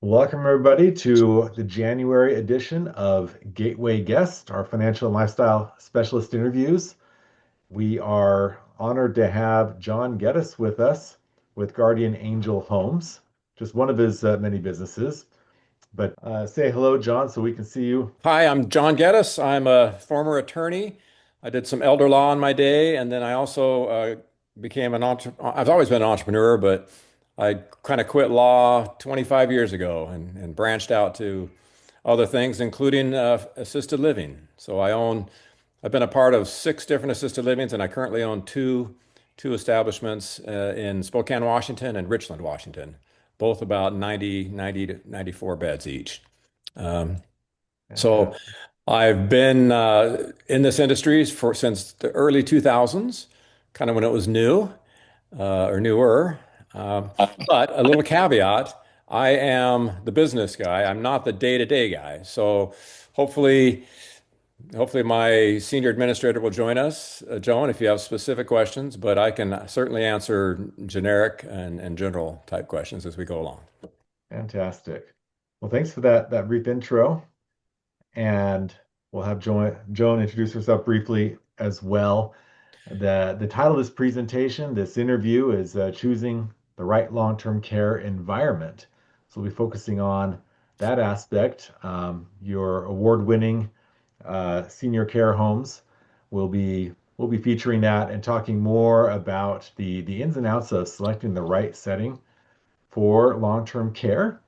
Welcome, everybody, to the January edition of Gateway Guest, our financial and lifestyle specialist interviews. We are honored to have John Geddes with us with Guardian Angel Homes, just one of his many businesses. But say hello, John, so we can see you. Hi, I'm John Geddes. I'm a former attorney. I did some elder law in my day, and then I also became an entrepreneur. I've always been an entrepreneur, but I kind of quit law 25 years ago and branched out to other things, including assisted living. I've been a part of six different assisted livings, and I currently own two establishments in Spokane, Washington, and Richland, Washington, both about 90 to 94 beds each. Um, so Fantastic. I've been in this industry since the early 2000s, kind of when it was new or newer. Um, but a little caveat, I am the business guy. I'm not the day-to-day guy. So hopefully, hopefully my senior administrator will join us, Joan, if you have specific questions, but I can certainly answer generic and general type questions as we go along. Fantastic. Well, thanks for that brief intro. And we'll have Joan introduce herself briefly as well. The title of this presentation, this interview, is Choosing the Right Long-Term Care Environment. So we'll be focusing on that aspect. Your award-winning senior care homes will be featuring that and talking more about the ins and outs of selecting the right setting for long-term care.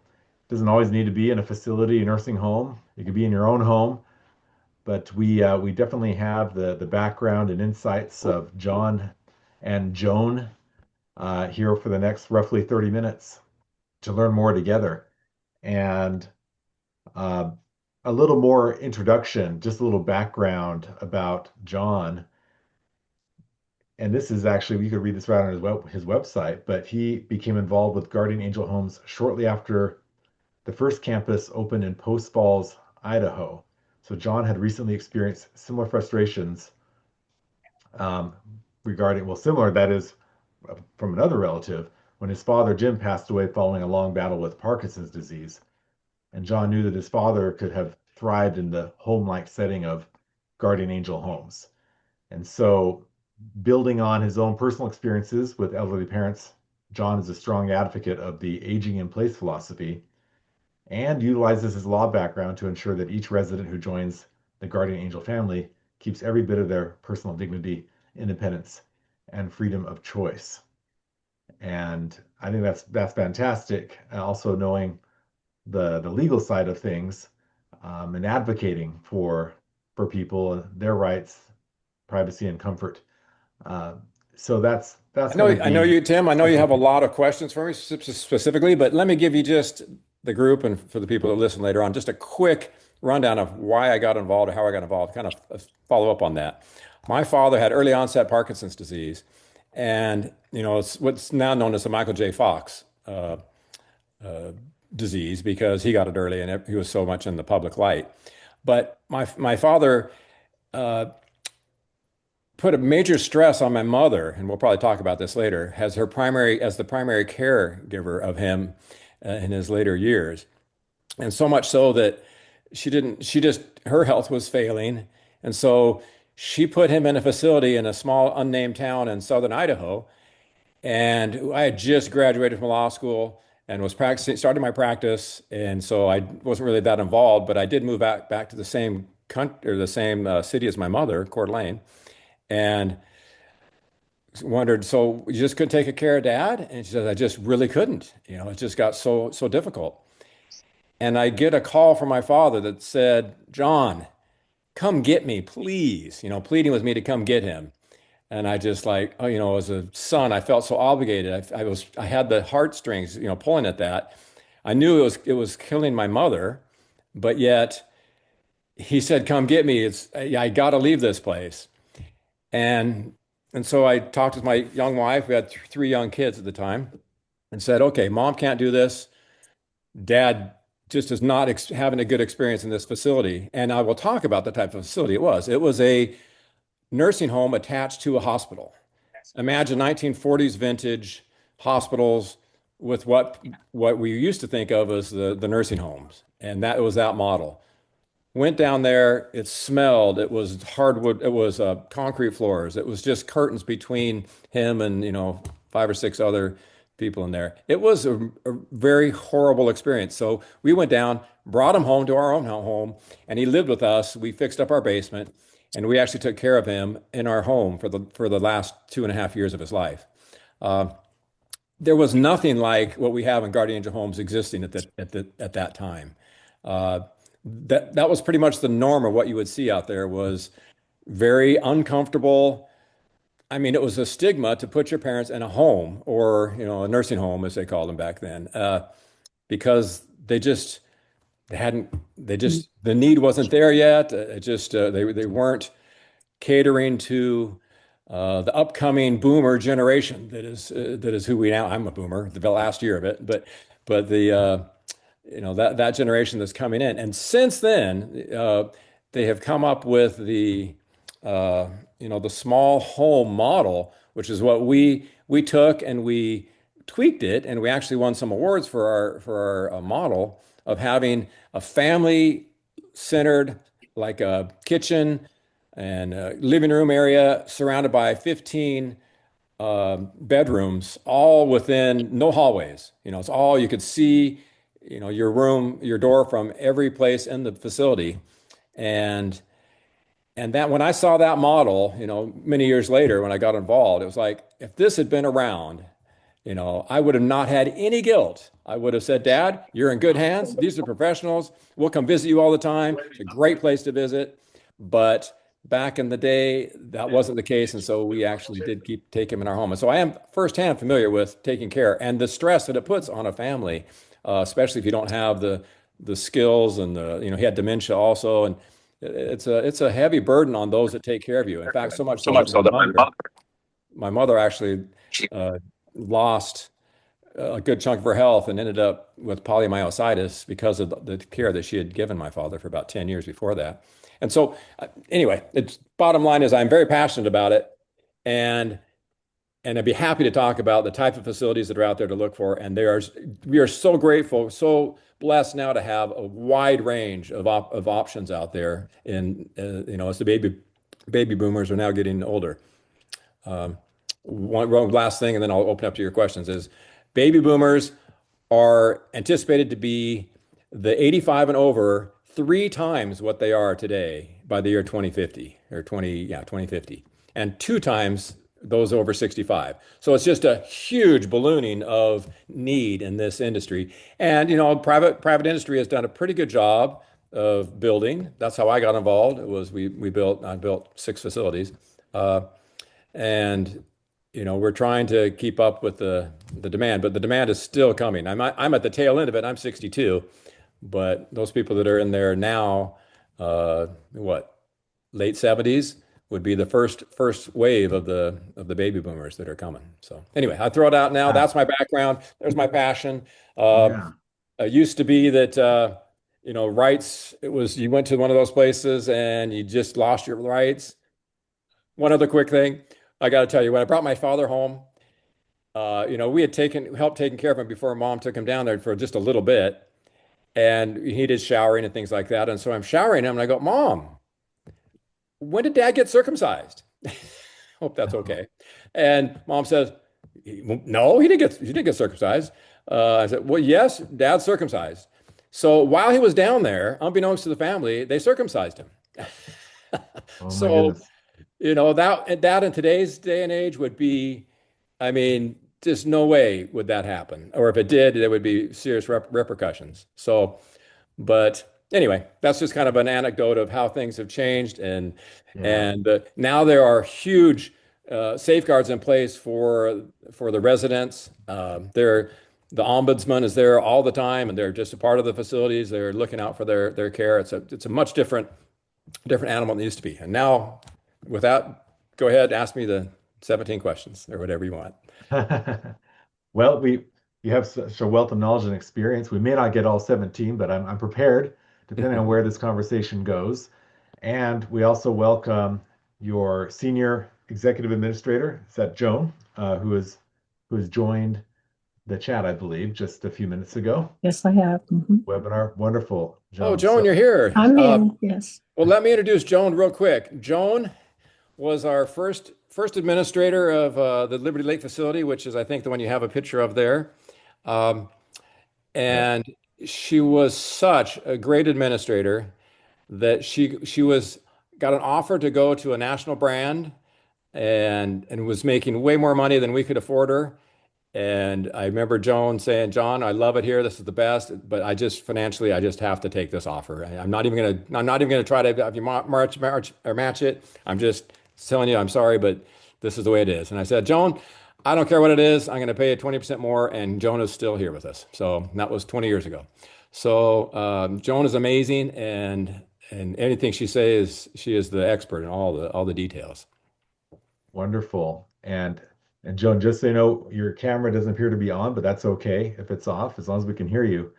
It doesn't always need to be in a facility, a nursing home. It could be in your own home, but we definitely have the background and insights of John and Joan here for the next roughly 30 minutes to learn more together. And uh, a little more introduction, just a little background about John. And this is actually, you could read this right on his website, but he became involved with Guardian Angel Homes shortly after the first campus opened in Post Falls, Idaho. So John had recently experienced similar frustrations um, regarding, well, similar, that is, from another relative, when his father, Jim, passed away following a long battle with Parkinson's disease. And John knew that his father could have thrived in the home-like setting of Guardian Angel Homes. And so, building on his own personal experiences with elderly parents, John is a strong advocate of the aging in place philosophy and utilizes his law background to ensure that each resident who joins the Guardian Angel family keeps every bit of their personal dignity, independence, and freedom of choice. And I think that's fantastic. Also knowing the legal side of things and advocating for people, their rights, privacy, and comfort. Uh, so that's going to I know be you, Tim. I know you have a lot of questions for me specifically, but let me give you just the group and for the people that listen later on, just a quick rundown of why I got involved or how I got involved, kind of follow up on that. My father had early onset Parkinson's disease, and it's what's now known as the Michael J. Fox uh, disease because he got it early and he was so much in the public light. But my father uh, put a major stress on my mother, and we'll probably talk about this later, as the primary caregiver of him in his later years. And so much so that her health was failing. And so she put him in a facility in a small unnamed town in southern Idaho. And I had just graduated from law school and was starting my practice. And so I wasn't really that involved, but I did move back to the same country or the same city as my mother, Coeur d'Alene, and wondered, so you just couldn't take care of dad? And she said, I just really couldn't. It just got so difficult. And I get a call from my father that said, John, come get me, please, pleading with me to come get him. And I just like, oh, as a son, I felt so obligated. I had the heartstrings, pulling at that. I knew it was killing my mother, but yet he said, come get me. I got to leave this place. And and so I talked with my young wife. We had three young kids at the time, and said, "Okay, mom can't do this. Dad just is not having a good experience in this facility." And I will talk about the type of facility it was. It was a nursing home attached to a hospital. Imagine 1940s vintage hospitals with what we used to think of as the nursing homes, and that was that model. Went down there, it smelled, it was hardwood, it was concrete floors, it was just curtains between him and, 5 or 6 other people in there. It was a very horrible experience. So we went down, brought him home to our own home, and he lived with us. We fixed up our basement, and we actually took care of him in our home for the last 2.5 years of his life. Uh, there was nothing like what we have in Guardian Angel homes existing at that time. Uh, that was pretty much the norm of what you would see out there was very uncomfortable. I mean, it was a stigma to put your parents in a home or, a nursing home, as they called them back then, because they hadn't, the need wasn't there yet. They weren't catering to the upcoming boomer generation that is who we now. I'm a boomer, the last year of it, but that generation that's coming in, and since then they have come up with the small home model, which is what we took and we tweaked it, and we actually won some awards for our model of having a family centered, like a kitchen and a living room area surrounded by 15 bedrooms, all within no hallways. It's all you could see, your room, your door from every place in the facility. And that when I saw that model, many years later when I got involved, it was like, if this had been around, I would have not had any guilt. I would have said, Dad, you're in good hands. These are professionals. We'll come visit you all the time. It's a great place to visit. But back in the day, that wasn't the case. And so we actually did take him in our home. And so I am firsthand familiar with taking care and the stress that it puts on a family, especially if you don't have the skills and he had dementia also. And it's a heavy burden on those that take care of you. In fact, so much so that my mother actually uh, lost a good chunk of her health and ended up with polymyositis because of the care that she had given my father for about 10 years before that. And so, anyway, it's bottom line is I'm very passionate about it, and I'd be happy to talk about the type of facilities that are out there to look for. And we are so grateful, so blessed now to have a wide range of options out there. And as the baby boomers are now getting older. One last thing, and then I'll open up to your questions, is baby boomers are anticipated to be the 85 and over 3 times what they are today by the year 2050 or 2050, and 2 times those over 65. So it's just a huge ballooning of need in this industry. And private industry has done a pretty good job of building. That's how I got involved. It was I built 6 facilities. And we're trying to keep up with the demand, but the demand is still coming. I'm at the tail end of it. I'm 62, but those people that are in there now, late 70s would be the first wave of the baby boomers that are coming. So anyway, I throw it out now. Yeah. That's my background. There's my passion. Yeah. It used to be that rights. It was you went to one of those places and you just lost your rights. One other quick thing, I got to tell you, when I brought my father home, we had helped taking care of him before Mom took him down there for just a little bit, and he needed showering and things like that. And so I'm showering him, and I go, Mom, when did Dad get circumcised? Hope that's okay. And Mom says, No, he didn't get circumcised. I said, Well, yes, Dad's circumcised. So while he was down there, unbeknownst to the family, they circumcised him. Oh my So goodness. that in today's day and age would be, I mean, just no way would that happen. Or if it did, there would be serious repercussions. So, but anyway, that's just kind of an anecdote of how things have changed, and Yeah. and now there are huge safeguards in place for the residents. The ombudsman is there all the time, and they're just a part of the facilities. They're looking out for their care. It's a much different animal than it used to be. And now, with that, go ahead, ask me the 17 questions or whatever you want. Well, you have such a wealth of knowledge and experience. We may not get all 17, but I'm prepared, depending on where this conversation goes. And we also welcome your senior executive administrator, is that Joan, who has joined the chat, I believe, just a few minutes ago. Yes, I have. Webinar, wonderful, Oh, Joan. Joan, So you're here. I'm in. Yes. Well, let me introduce Joan real quick. Joan was our first administrator of the Liberty Lake facility, which is, I think, the one you have a picture of there. Um, yep. and she was such a great administrator that she was got an offer to go to a national brand and was making way more money than we could afford her. And I remember Joan saying, "John, I love it here. This is the best, but I just financially, I just have to take this offer. I'm not even gonna try to have you march or match it. I'm just telling you, I'm sorry, but this is the way it is." And I said, "Joan, I don't care what it is. I'm gonna pay you 20% more." And Joan is still here with us. So that was 20 years ago. So Joan is amazing, and anything she says, she is the expert in all the details. Wonderful. And Joan, just so you know, your camera doesn't appear to be on, but that's okay if it's off, as long as we can hear you.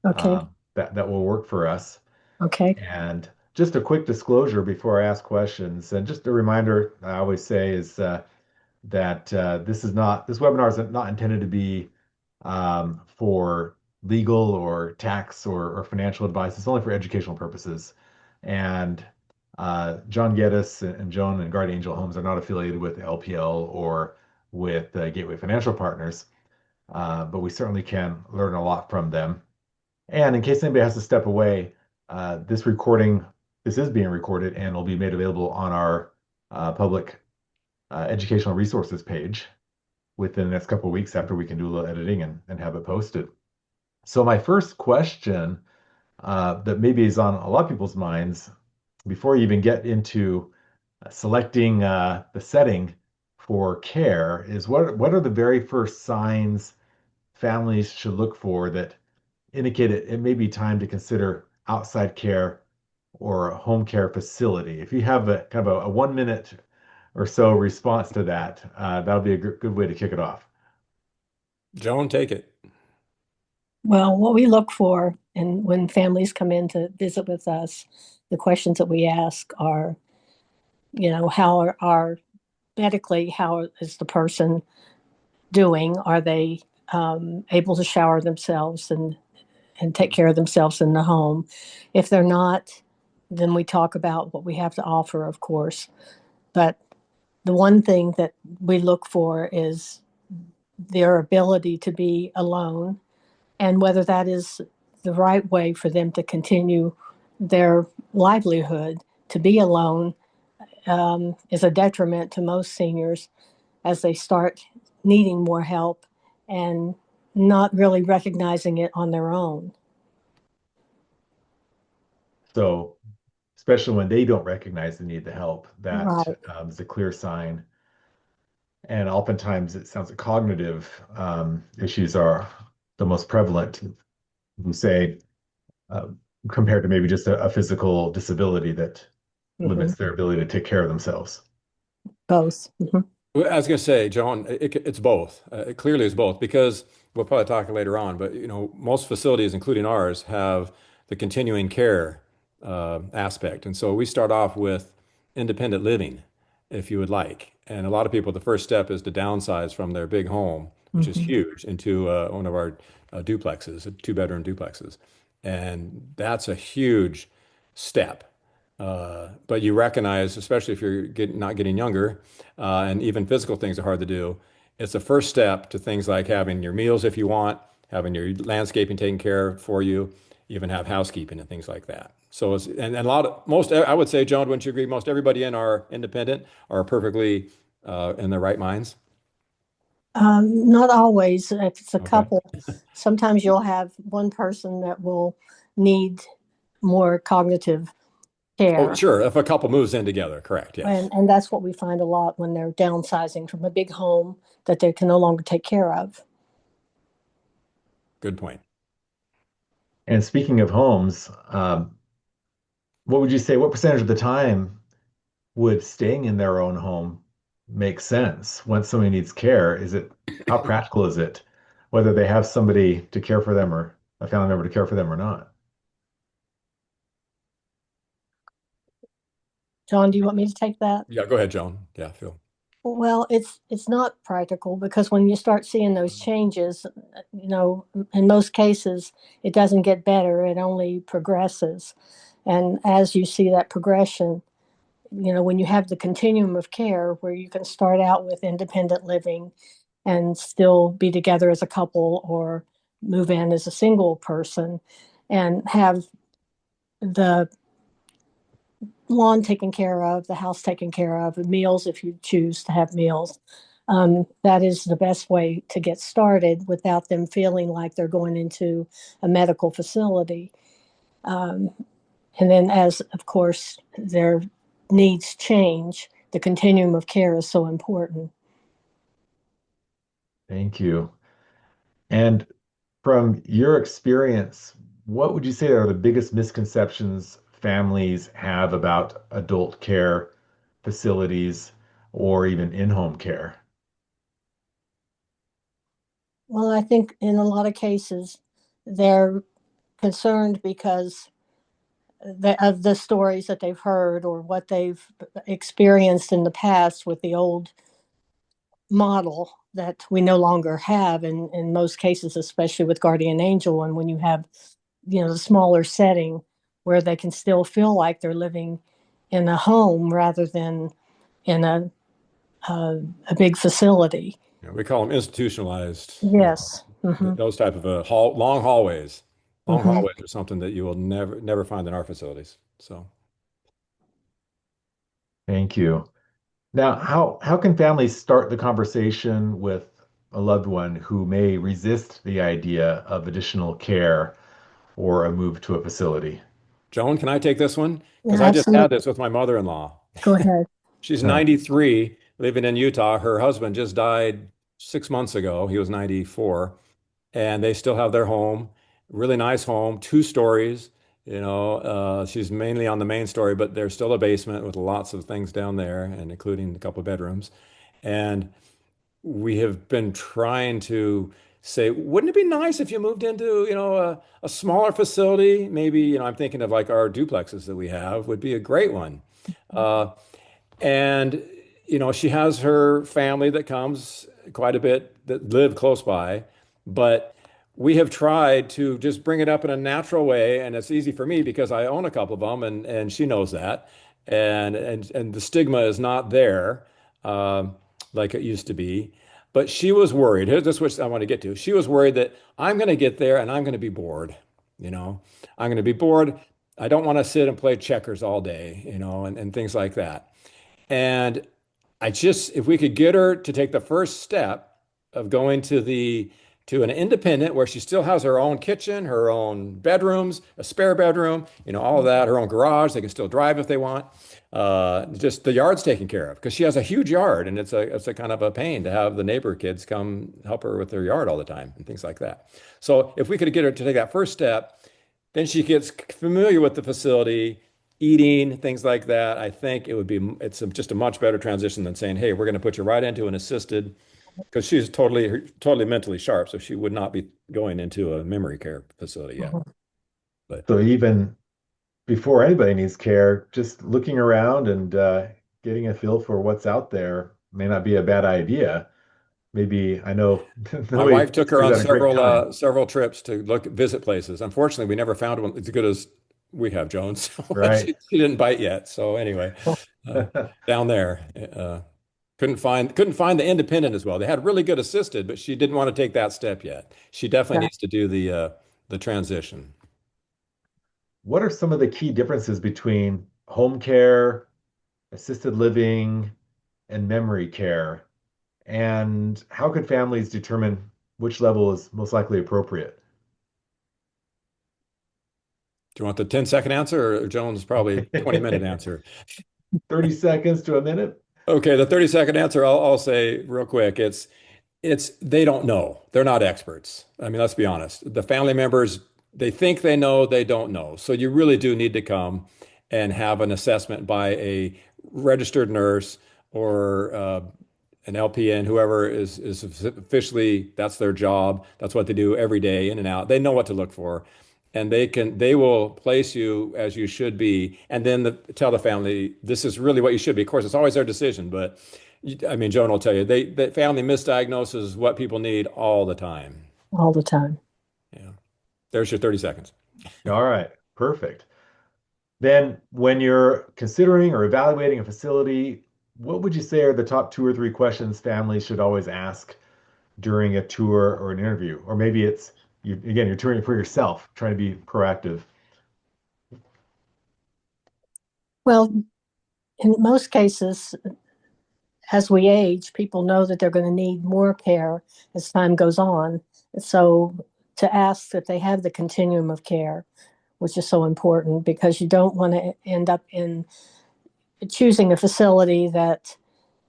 Okay. That will work for us. Okay. And just a quick disclosure before I ask questions, and just a reminder I always say is that this webinar is not intended to be for legal or tax or financial advice. It's only for educational purposes. And John Geddes and Joan and Guardian Angel Homes are not affiliated with LPL or with Gateway Financial Partners, but we certainly can learn a lot from them. And in case anybody has to step away, this is being recorded and will be made available on our public educational resources page within the next couple of weeks after we can do a little editing and have it posted. So my first question that maybe is on a lot of people's minds before you even get into selecting the setting for care is what are the very first signs families should look for that indicate it may be time to consider outside care or a home care facility? If you have a kind of a 1 minute or so response to that, that'll be a good way to kick it off. Joan, take it. Well, what we look for, and when families come in to visit with us, the questions that we ask are, how are medically, how is the person doing? Are they able to shower themselves and take care of themselves in the home? If they're not, then we talk about what we have to offer, of course. But the one thing that we look for is their ability to be alone, and whether that is the right way for them to continue their livelihood. To be alone is a detriment to most seniors as they start needing more help and not really recognizing it on their own. So, especially when they don't recognize the need to help, that Right. is a clear sign. And oftentimes it sounds like cognitive issues are the most prevalent, we say, uh, compared to maybe just a physical disability that Hmm. limits their ability to take care of themselves. Both. Well, I was going to say, John, it's both. It clearly is both because we'll probably talk later on. But most facilities, including ours, have the continuing care aspect, and so we start off with independent living, if you would like. And a lot of people, the first step is to downsize from their big home, which is Hmm. huge, into one of our duplexes, two-bedroom duplexes, and that's a huge step. But you recognize, especially if you're not getting younger, and even physical things are hard to do, it's the first step to things like having your meals if you want, having your landscaping taken care of for you, even have housekeeping and things like that. So and a lot of most, I would say, John, wouldn't you agree? Most everybody in our independent are perfectly in their right minds. Not always. If it's a Okay. couple, sometimes you'll have one person that will need more cognitive Oh, care. sure. If a couple moves in together, correct. Yes. And that's what we find a lot when they're downsizing from a big home that they can no longer take care of. Good point. And speaking of homes, what would you say, what percentage of the time would staying in their own home make sense when somebody needs care? How practical is it, whether they have somebody to care for them or a family member to care for them or not? John, do you want me to take that? Yeah, go ahead, John. Yeah, Phil. Well, it's not practical because when you start seeing those changes, in most cases, it doesn't get better, it only progresses. And as you see that progression, when you have the continuum of care where you can start out with independent living and still be together as a couple or move in as a single person and have the lawn taken care of, the house taken care of, meals if you choose to have meals. That is the best way to get started without them feeling like they're going into a medical facility. Um, and then, as of course, their needs change, the continuum of care is so important. Thank you. And from your experience, what would you say are the biggest misconceptions families have about adult care facilities or even in-home care? Well, I think in a lot of cases, they're concerned because of the stories that they've heard or what they've experienced in the past with the old model that we no longer have in most cases, especially with guardian angel. And when you have, the smaller setting where they can still feel like they're living in a home rather than in a big facility. Yeah, we call them institutionalized. Yes. Those type of long hallways. Long Hmm. hallways are something that you will never find in our facilities. So, Thank you. Now, how can families start the conversation with a loved one who may resist the idea of additional care or a move to a facility? Joan, can I take this one? Yeah, Because I just had absolutely. this with my mother-in-law. Go ahead. She's 93, living in Utah. Her husband just died 6 months ago. He was 94, and they still have their home, really nice home, 2 stories. She's mainly on the main story, but there's still a basement with lots of things down there, and including a couple of bedrooms. And we have been trying to say, wouldn't it be nice if you moved into, a smaller facility? Maybe, I'm thinking of like our duplexes that we have would be a great one. Uh, and, she has her family that comes quite a bit that live close by, but we have tried to just bring it up in a natural way. And it's easy for me because I own a couple of them and she knows that. And the stigma is not there, like it used to be. But she was worried. Here's this which I want to get to. She was worried that I'm going to get there and I'm going to be bored. You know, I'm going to be bored. I don't want to sit and play checkers all day, and things like that. And if we could get her to take the first step of going to an independent where she still has her own kitchen, her own bedrooms, a spare bedroom, all of that, her own garage, they can still drive if they want. Just the yard's taken care of because she has a huge yard and it's a kind of a pain to have the neighbor kids come help her with their yard all the time and things like that. So if we could get her to take that first step, then she gets familiar with the facility, eating, things like that. I think just a much better transition than saying, hey, we're going to put you right into an assisted, because she's totally mentally sharp, so she would not be going into a memory care facility yet. Mhm. But So even before anybody needs care, just looking around and getting a feel for what's out there may not be a bad idea. Maybe I know my nobody wife took her is on at a great time, several trips to visit places. Unfortunately, we never found one as good as we have, Jones. So right? she didn't bite yet. So anyway, uh, down there, couldn't find the independent as well. They had really good assisted, but she didn't want to take that step yet. She definitely Right. needs to do the transition. What are some of the key differences between home care, assisted living, and memory care? And how could families determine which level is most likely appropriate? Do you want the 10-second answer or Jones probably 20-minute answer? 30 seconds to a minute? Okay, the 30-second answer I'll say real quick. It's they don't know. They're not experts. I mean, let's be honest. The family members, they think they know, they don't know. So you really do need to come and have an assessment by a registered nurse or an LPN, whoever is officially, that's their job. That's what they do every day in and out. They know what to look for. And they will place you as you should be. And then tell the family, this is really what you should be. Of course, it's always their decision, but I mean, Joan will tell you, that family misdiagnosis is what people need all the time. all the time. Yeah. There's your 30 seconds. All right, perfect. Then, when you're considering or evaluating a facility, what would you say are the top two or three questions families should always ask during a tour or an interview? Or maybe it's you again, you're touring for yourself, trying to be proactive. Well, in most cases, as we age, people know that they're going to need more care as time goes on. So to ask that they have the continuum of care, which is so important because you don't want to end up in choosing a facility that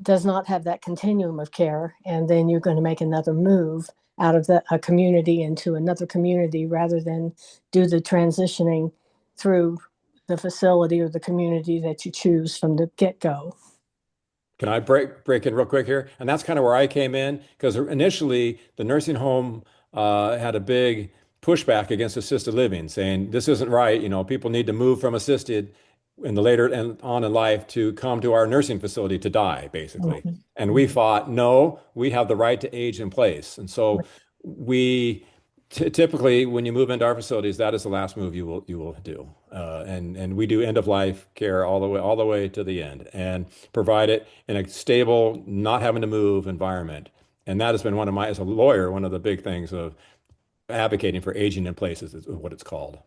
does not have that continuum of care, and then you're going to make another move out of a community into another community rather than do the transitioning through the facility or the community that you choose from the get-go. Can I break in real quick here? And that's kind of where I came in because initially the nursing home had a big pushback against assisted living, saying this isn't right. You know, people need to move from assisted in the later and on in life to come to our nursing facility to die, basically. Mhm. And we fought, no, we have the right to age in place. And so we typically, when you move into our facilities, that is the last move you will do, and we do end of life care all the way to the end, and provide it in a stable, not having to move environment. And that has been one of my, as a lawyer, one of the big things of advocating for aging in place is what it's called.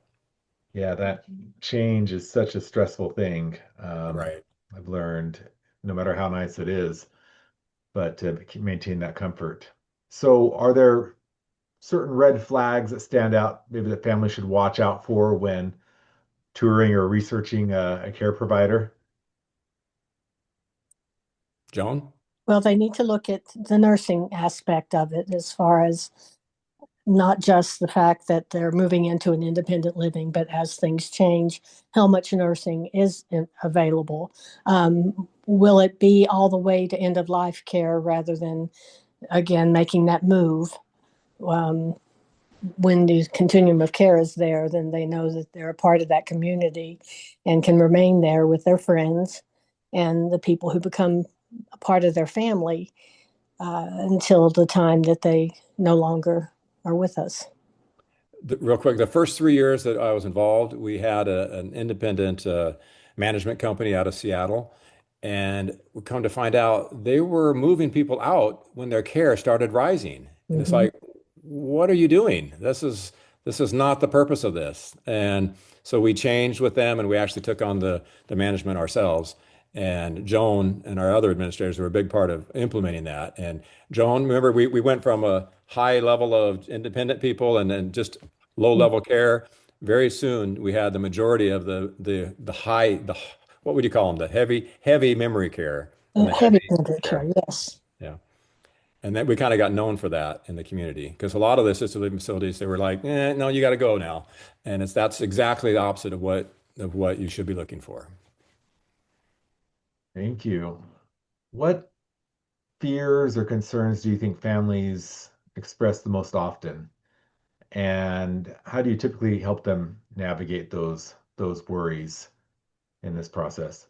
Yeah, that change is such a stressful thing. Right. I've learned, no matter how nice it is, but to maintain that comfort. So, are there certain red flags that stand out, maybe that families should watch out for when touring or researching a care provider? Joan? Well, they need to look at the nursing aspect of it as far as not just the fact that they're moving into an independent living, but as things change, how much nursing is available. Will it be all the way to end of life care rather than, again, making that move? Um, when the continuum of care is there, then they know that they're a part of that community and can remain there with their friends and the people who become a part of their family until the time that they no longer are with us. Real quick, the first 3 years that I was involved, we had an independent management company out of Seattle. And we come to find out they were moving people out when their care started rising. And it's Mm-hmm. like, what are you doing? This is not the purpose of this. And so we changed with them and we actually took on the management ourselves. And Joan and our other administrators were a big part of implementing that. And Joan, remember, we went from a high level of independent people and then just low level care. Very soon we had the majority of the what would you call them? The heavy memory care and the Heavy heavy memory care, care. yes. Yeah. And then we kind of got known for that in the community because a lot of the assisted living facilities, they were like, no, you got to go now. And that's exactly the opposite of what you should be looking for. Thank you. What fears or concerns do you think families express the most often? And how do you typically help them navigate those worries in this process?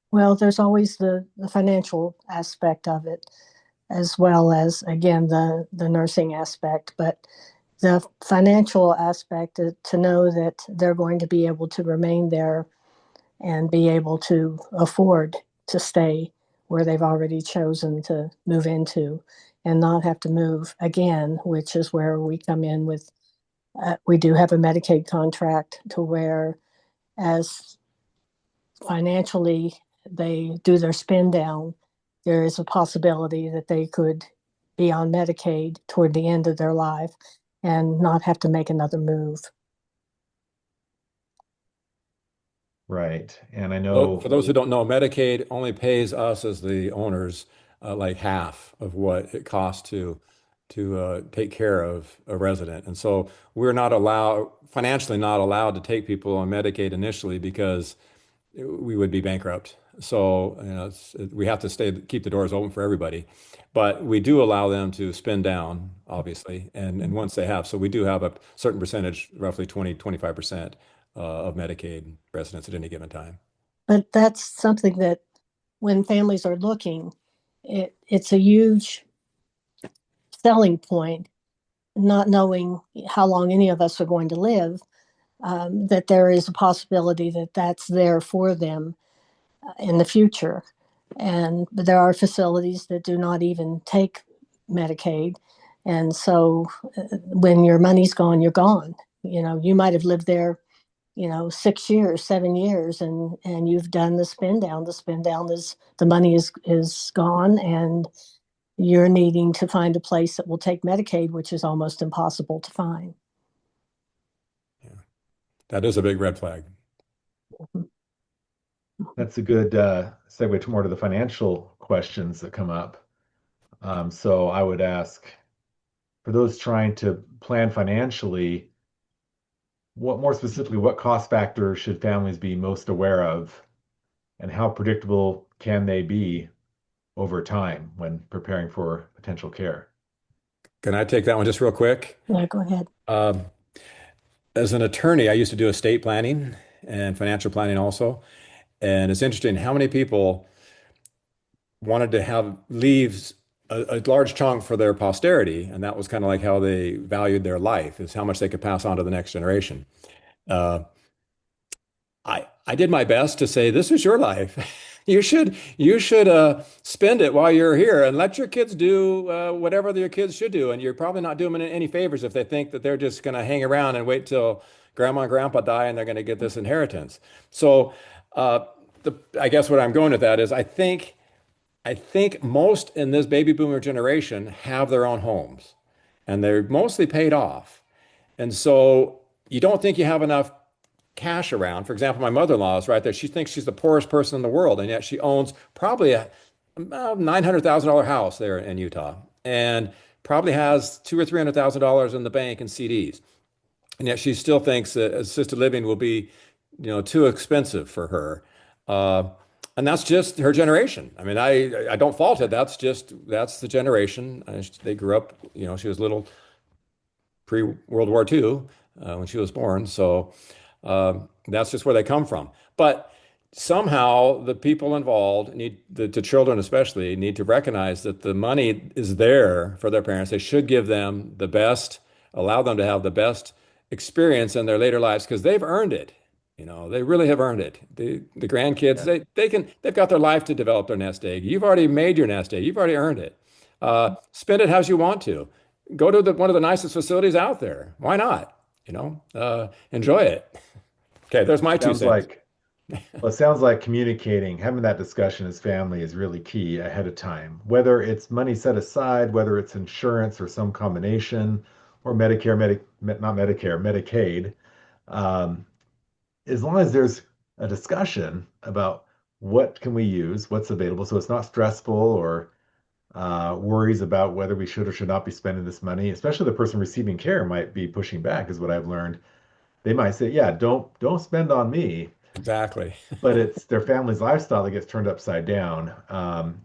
Well, there's always the financial aspect of it, as well as, again, the nursing aspect. But the financial aspect to know that they're going to be able to remain there and be able to afford to stay where they've already chosen to move into and not have to move again, which is where we come in with we do have a Medicaid contract to where as financially they do their spend down, there is a possibility that they could be on Medicaid toward the end of their life and not have to make another move. Right. And I For know, those who don't know, Medicaid only pays us as the owners like half of what it costs to take care of a resident. And so we're not allowed, financially not allowed to take people on Medicaid initially because we would be bankrupt. So, we have to keep the doors open for everybody. But we do allow them to spend down, obviously. And once they have, so we do have a certain percentage, roughly 25% of Medicaid residents at any given time. But that's something that when families are looking, it's a huge selling point, not knowing how long any of us are going to live, that there is a possibility that that's there for them in the future. And there are facilities that do not even take Medicaid. And so when your money's gone, you're gone. You might have lived there, 6 years, 7 years, and you've done the spin down. The spin down is the money is gone, and you're needing to find a place that will take Medicaid, which is almost impossible to find. Yeah. That is a big red flag. That's a good segue to more to the financial questions that come up. So I would ask, for those trying to plan financially, what more specifically, what cost factors should families be most aware of, and how predictable can they be over time when preparing for potential care? Can I take that one just real quick? Yeah, go ahead. Um, as an attorney, I used to do estate planning and financial planning also. And it's interesting how many people wanted to have leaves a large chunk for their posterity. And that was kind of like how they valued their life, is how much they could pass on to the next generation. Uh, I did my best to say, this is your life. You should spend it while you're here and let your kids do whatever your kids should do. And you're probably not doing them any favors if they think that they're just going to hang around and wait till grandma and grandpa die and they're going to get this inheritance. So uh, I guess what I'm going with that is I think most in this baby boomer generation have their own homes and they're mostly paid off. And so you don't think you have enough cash around. For example, my mother-in-law is right there. She thinks she's the poorest person in the world, and yet she owns probably a $900,000 house there in Utah, and probably has two or $300,000 in the bank in CDs. And yet she still thinks that assisted living will be, too expensive for her. Uh, and that's just her generation. I mean, I don't fault it. That's the generation. They grew up. She was little pre-World War II when she was born. So that's just where they come from. But somehow the people involved the children especially, need to recognize that the money is there for their parents. They should give them the best, allow them to have the best experience in their later lives because they've earned it. They really have earned it. The grandkids, Yeah. they've got their life to develop their nest egg. You've already made your nest egg. You've already earned it. Spend it as you want to. Go to one of the nicest facilities out there. Why not? Enjoy it. Okay, there's my two Sounds cents. like, well, it sounds like communicating, having that discussion as family is really key ahead of time. Whether it's money set aside, whether it's insurance or some combination, or not Medicare, Medicaid, um, as long as there's a discussion about what can we use, what's available, so it's not stressful or worries about whether we should or should not be spending this money. Especially the person receiving care might be pushing back, is what I've learned. They might say, "Yeah, don't spend on me," Exactly. but it's their family's lifestyle that gets turned upside down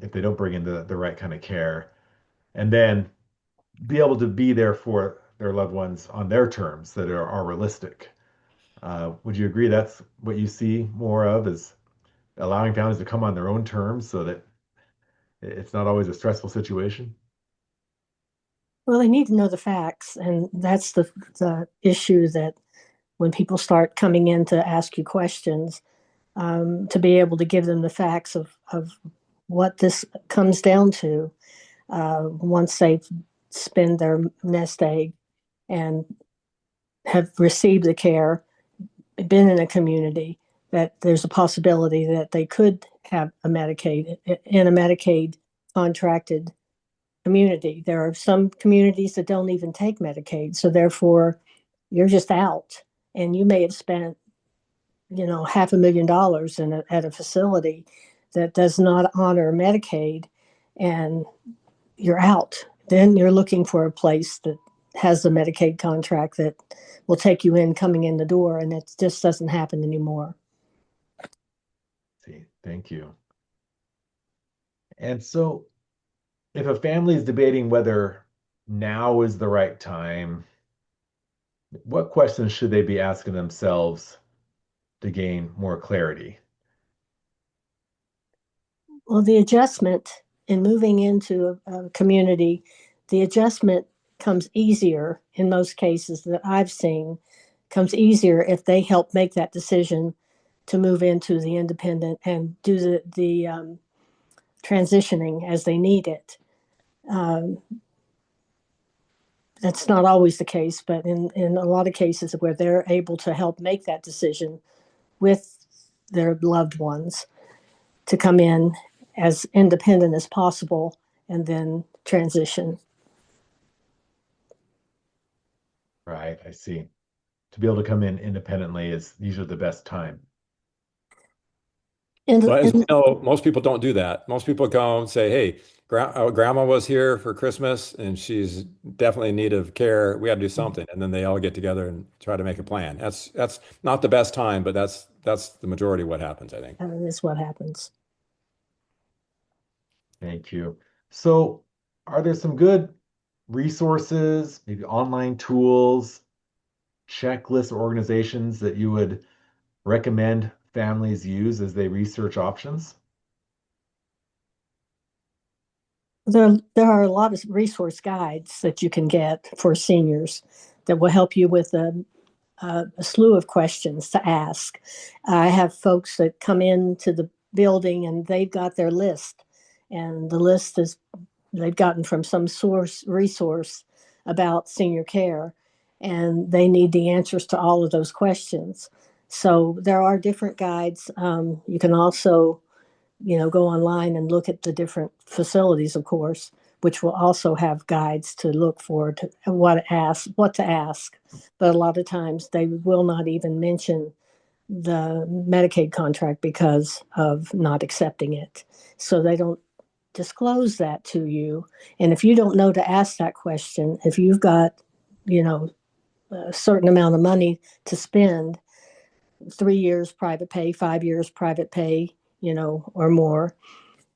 if they don't bring in the right kind of care, and then be able to be there for their loved ones on their terms that are realistic. Would you agree that's what you see more of, is allowing families to come on their own terms so that it's not always a stressful situation? Well, they need to know the facts, and that's the issue, that when people start coming in to ask you questions, to be able to give them the facts of what this comes down to once they spend their nest egg and have received the care, been in a community, that there's a possibility that they could have a Medicaid contracted community. There are some communities that don't even take Medicaid, so therefore you're just out, and you may have spent $500,000 at a facility that does not honor Medicaid, and you're out. Then you're looking for a place that has the Medicaid contract that will take you in coming in the door, and it just doesn't happen anymore. See, thank you. And so, if a family is debating whether now is the right time, what questions should they be asking themselves to gain more clarity? Well, the adjustment in moving into a community, the adjustment comes easier in most cases that I've seen, comes easier if they help make that decision to move into the independent and do the transitioning as they need it. Um, that's not always the case, but in a lot of cases where they're able to help make that decision with their loved ones to come in as independent as possible and then transition. Right, I see. To be able to come in independently is usually the best time. And, Well, as we and know, most people don't do that. Most people come and say, "Hey, grandma was here for Christmas, and she's definitely in need of care. We got to do something." And then they all get together and try to make a plan. That's not the best time, but that's the majority of what happens, I think. that is what happens. Thank you. So, are there some good resources, maybe online tools, checklists, or organizations that you would recommend families use as they research options? There are a lot of resource guides that you can get for seniors that will help you with a slew of questions to ask. I have folks that come into the building and they've got their list, and the list is they've gotten from some source resource about senior care, and they need the answers to all of those questions. So there are different guides. You can also, go online and look at the different facilities, of course, which will also have guides to look for to what to ask. But a lot of times they will not even mention the Medicaid contract because of not accepting it. So they don't disclose that to you. And if you don't know to ask that question, if you've got, you know, a certain amount of money to spend, 3 years private pay, 5 years private pay, or more,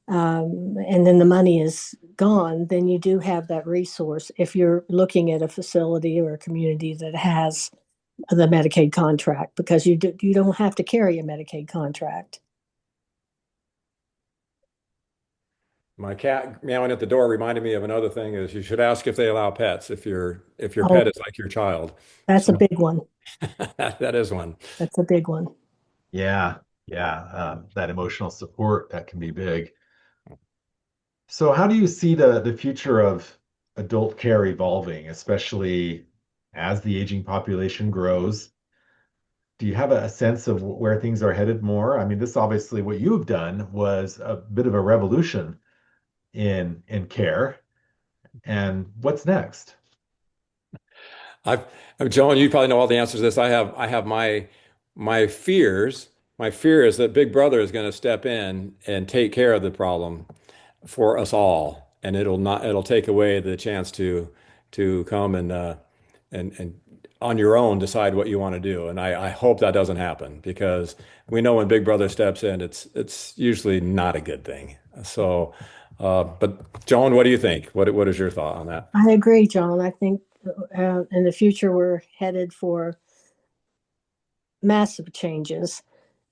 and then the money is gone, then you do have that resource if you're looking at a facility or a community that has the Medicaid contract, because you don't have to carry a Medicaid contract. My cat meowing at the door reminded me of another thing is you should ask if they allow pets if your Oh, pet is like your child. that's a So big one. that is one. That's a big one. Yeah, yeah, that emotional support that can be big. So, how do you see the future of adult care evolving, especially as the aging population grows? Do you have a sense of where things are headed more? I mean, this obviously what you've done was a bit of a revolution in care. And what's next? I've, Joan, you probably know all the answers to this. I have my fears. My fear is that Big Brother is going to step in and take care of the problem for us all, and it'll take away the chance to come and on your own decide what you want to do. And I hope that doesn't happen because we know when Big Brother steps in, it's usually not a good thing. So, but Joan, what do you think? What is your thought on that? I agree, John. I think in the future we're headed for massive changes.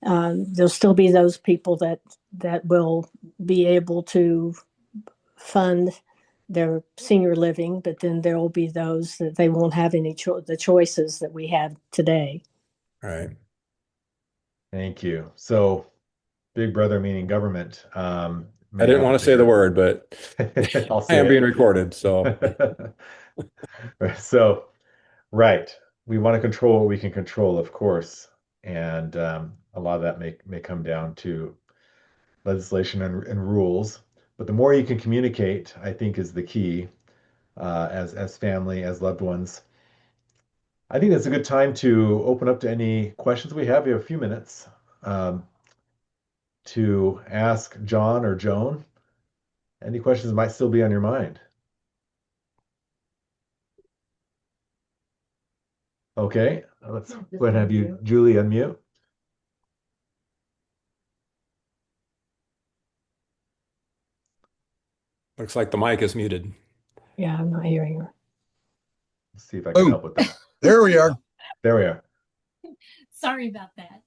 There'll still be those people that will be able to fund their senior living, but then there will be those that they won't have the choices that we have today. All right. Thank you. So, Big Brother meaning government I may didn't have want a to say the bigger. word, but I'll I am say being recorded, so it. So, right. We want to control what we can control, of course. And a lot of that may come down to legislation and rules. But the more you can communicate, I think, is the key as family, as loved ones. I think that's a good time to open up to any questions we have. We have a few minutes to ask John or Joan any questions that might still be on your mind. Okay, let's go ahead and have you, Julie, unmute. looks like the mic is muted. Yeah, I'm not hearing her. Let's see if I can Boom. help with that. There we are. There we are. Sorry about that.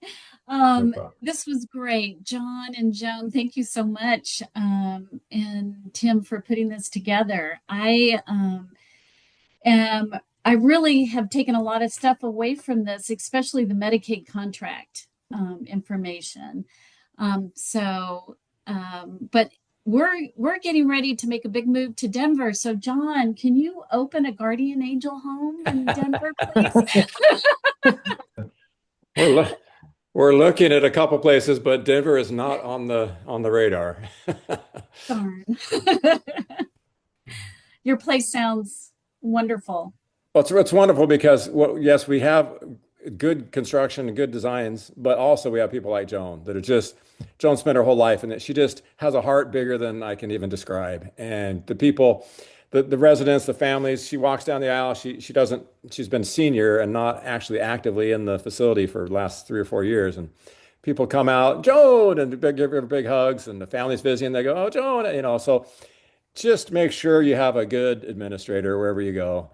No problem. This was great. John and Joan, thank you so much. And Tim for putting this together. Um, I really have taken a lot of stuff away from this, especially the Medicaid contract information. But we're getting ready to make a big move to Denver. So, John, can you open a guardian angel home in Denver, please? We're looking at a couple places, but Denver is not on the radar. Darn. Your place sounds wonderful. Well, it's wonderful because yes, we have good construction and good designs, but also we have people like Joan that are just Joan spent her whole life and that she just has a heart bigger than I can even describe. And the people, the residents, the families, she walks down the aisle. She's been senior and not actually actively in the facility for the last 3 or 4 years. And people come out, Joan, and give her big hugs, and the family's busy, and they go, oh, Joan, so just make sure you have a good administrator wherever you go,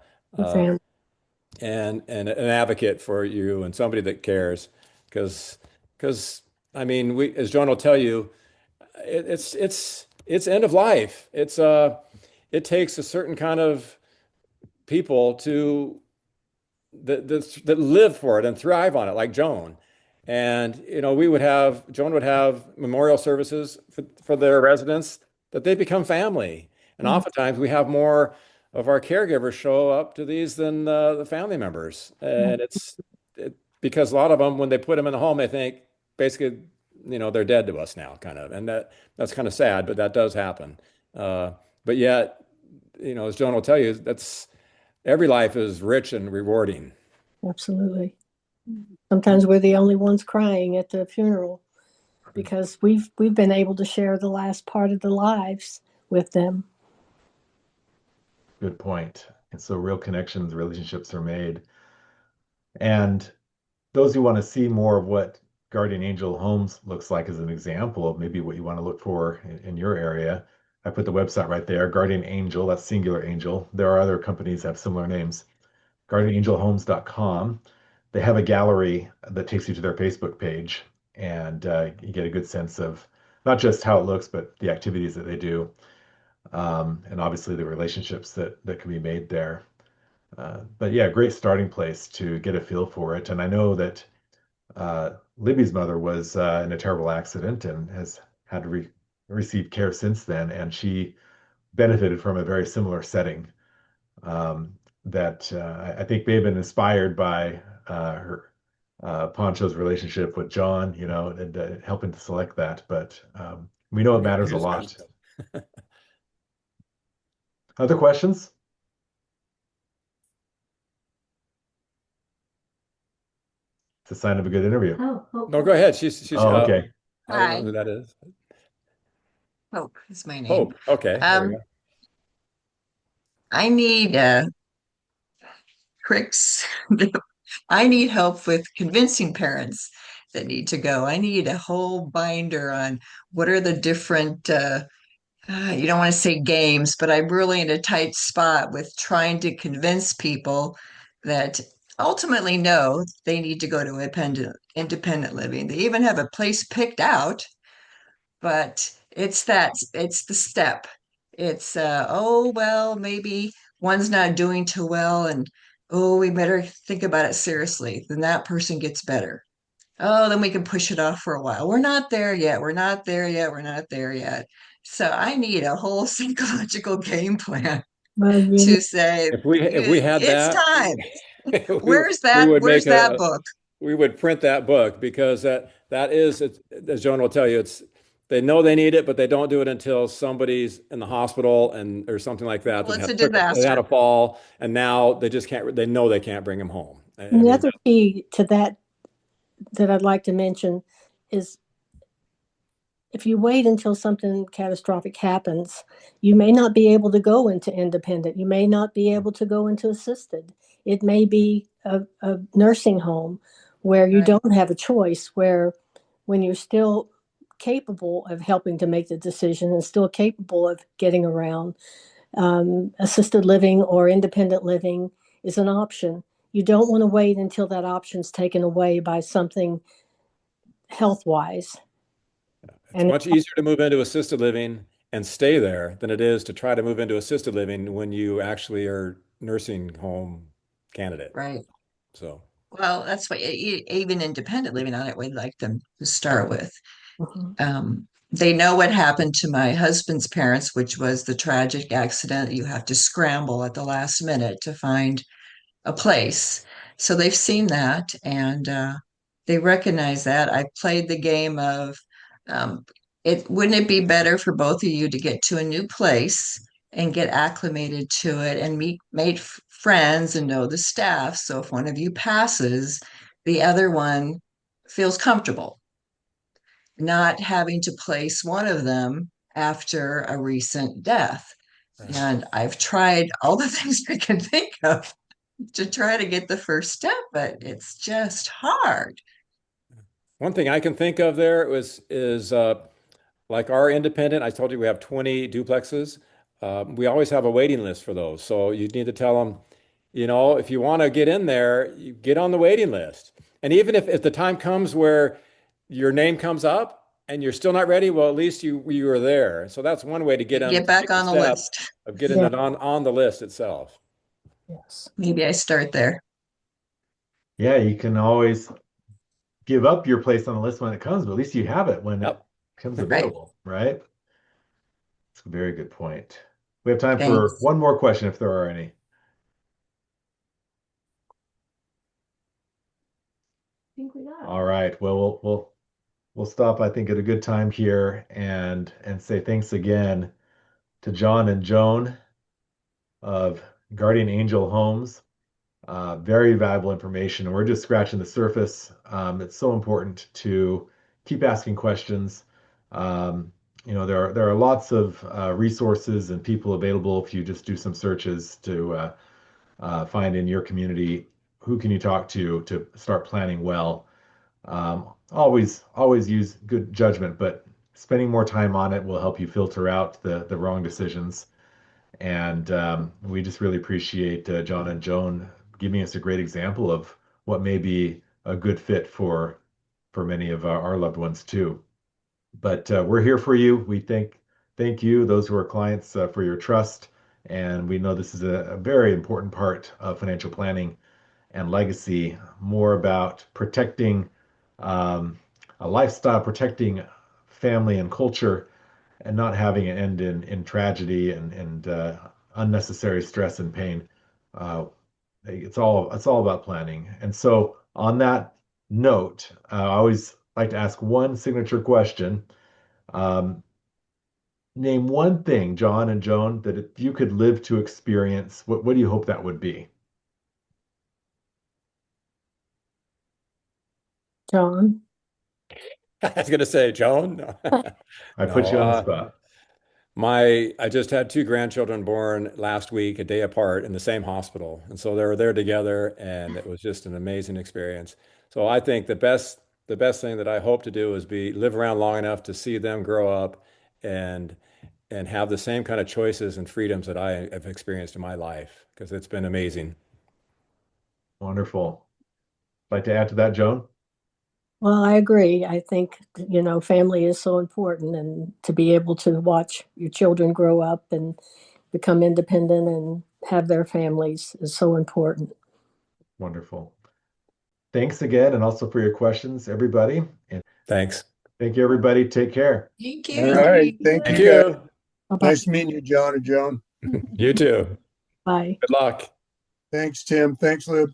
and an advocate for you and somebody that cares, because I mean, as Joan will tell you, it's end of life. It takes a certain kind of people that live for it and thrive on it, like Joan. And Joan would have memorial services for their residents that they become family. And oftentimes we have more of our caregivers show up to these than the family members. And because a lot of them, when they put them in the home, they think basically, they're dead to us now, kind of. And that's kind of sad, but that does happen. But yet, as Joan will tell you, every life is rich and rewarding. Absolutely. Sometimes we're the only ones crying at the funeral because we've been able to share the last part of their lives with them. Good point. And so real connections, relationships are made. And those who want to see more of what Guardian Angel Homes looks like as an example of maybe what you want to look for in your area, I put the website right there, Guardian Angel, that's singular angel. There are other companies that have similar names. guardianangelhomes.com. They have a gallery that takes you to their Facebook page, and you get a good sense of not just how it looks, but the activities that they do, and obviously the relationships that can be made there. But yeah, great starting place to get a feel for it. And I know that Libby's mother was in a terrible accident and has had to receive care since then, and she benefited from a very similar setting that I think may have been inspired by her Poncho's relationship with John, and helping to select that. But we know it matters a lot. Other questions? It's a sign of a good interview. No, go ahead. She's okay. I don't know who that is. Hope is my name. Hope. Okay. There we go. I need tricks. I need help with convincing parents that need to go. I need a whole binder on what are the different, you don't want to say games, but I'm really in a tight spot with trying to convince people that ultimately know they need to go to independent living. They even have a place picked out, but it's the step. It's oh well, maybe one's not doing too well, and oh, we better think about it seriously. Then that person gets better. Oh, then we can push it off for a while. We're not there yet. We're not there yet. We're not there yet. So I need a whole psychological game plan to say if we had it's that, time. Where's that book? We would print that book, because that is, as Joan will tell you, they know they need it, but they don't do it until somebody's in the hospital or something like that. Well, it's a disaster. They had a fall, and now they just can't. They know they can't bring him home. The other key to that I'd like to mention is if you wait until something catastrophic happens, you may not be able to go into independent. You may not be able to go into assisted. It may be a nursing home where you don't have a choice, where when you're still capable of helping to make the decision and still capable of getting around, assisted living or independent living is an option. You don't want to wait until that option's taken away by something health-wise. It's much easier to move into assisted living and stay there than it is to try to move into assisted living when you actually are nursing home candidate. Right. So, Well, that's why even independent living on it, we'd like them to start with. They know what happened to my husband's parents, which was the tragic accident. You have to scramble at the last minute to find a place. So they've seen that and they recognize that. I played the game of wouldn't it be better for both of you to get to a new place and get acclimated to it and make friends and know the staff. So if one of you passes, the other one feels comfortable, not having to place one of them after a recent death. And I've tried all the things I can think of to try to get the first step, but it's just hard. one thing I can think of there is like our independent. I told you we have 20 duplexes. We always have a waiting list for those. So you need to tell them, if you want to get in there, you get on the waiting list. And even if the time comes where your name comes up and you're still not ready, well, at least you were there. So that's one way to get them back on the list of getting it on the list itself. Yes. Maybe I start there. Yeah, you can always give up your place on the list when it comes, but at least you have it when it comes available, right? That's a very good point. We have time for one more question if there are any. I think we got it. All right. Well, we'll stop, I think, at a good time here and say thanks again to John and Joan of Guardian Angel Homes. Very valuable information. We're just scratching the surface. It's so important to keep asking questions. There are lots of resources and people available if you just do some searches to find in your community who can you talk to start planning well. Always use good judgment, but spending more time on it will help you filter out the wrong decisions. And we just really appreciate John and Joan giving us a great example of what may be a good fit for many of our loved ones too. But we're here for you. We thank you, those who are clients, for your trust. And we know this is a very important part of financial planning and legacy, more about protecting a lifestyle, protecting family and culture, and not having it end in tragedy and unnecessary stress and pain. It's all about planning. And so, on that note, I always like to ask one signature question. Name one thing, John and Joan, that if you could live to experience, what do you hope that would be? John. I was going to say, Joan. I put you on the spot. I just had two grandchildren born last week, a day apart in the same hospital. And so they were there together and it was just an amazing experience. So I think the best thing that I hope to do is live around long enough to see them grow up and have the same kind of choices and freedoms that I have experienced in my life, because it's been amazing. Wonderful. Like to add to that, Joan? Well, I agree. I think, family is so important, and to be able to watch your children grow up and become independent and have their families is so important. Wonderful. Thanks again, and also for your questions, everybody. And thanks. Thank you, everybody. Take care. Thank you. All right. Thank Thank you. you. Bye-bye. Nice meeting you, John and Joan. You too. Bye. Good luck. Thanks, Tim. Thanks, Lib.